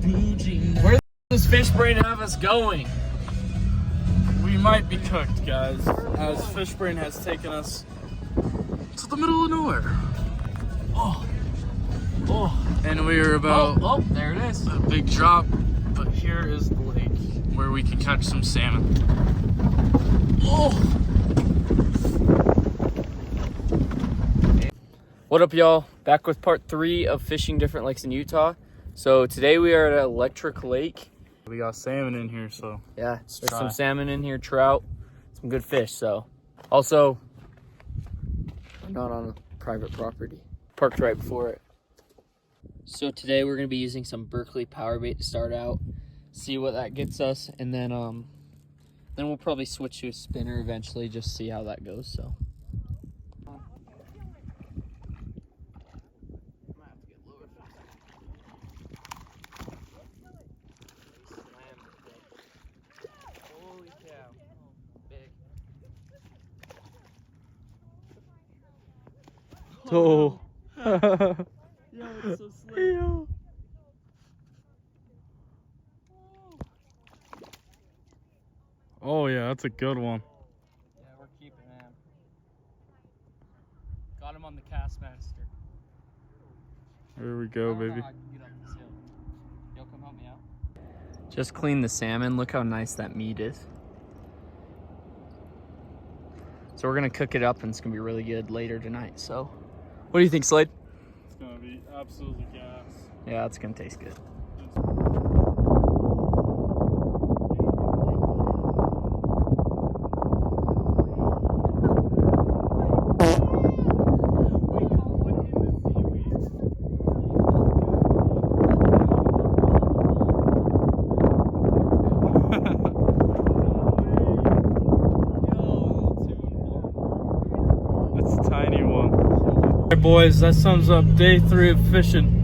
Where does Fish Brain have us going? We might be cooked, guys, as Fishbrain has taken us to the middle of nowhere. And we are about Oh, there it is. a big drop, but here is the lake where we can catch some salmon. What up, y'all? Back with part 3 of fishing different lakes in Utah. So today we are at Electric Lake. We got salmon in here, so Yeah, there's try. some salmon in here, trout, some good fish. So also, we're not on a private property. Parked right before it. So today we're gonna be using some Berkley power bait to start out, see what that gets us, and then we'll probably switch to a spinner eventually, just see how that goes. So. Holy cow. Big. Oh. Yo, it's so slick. Oh yeah, that's a good one. Yeah, we're keeping him. Got him on the Castmaster. There we go, baby. Yo, come help me out. Just clean the salmon. Look how nice that meat is. So we're gonna cook it up and it's gonna be really good later tonight. So, what do you think, Slade? It's gonna be absolutely gas. Yeah, it's gonna taste good. That's a tiny one. Alright boys, that sums up day 3 of fishing.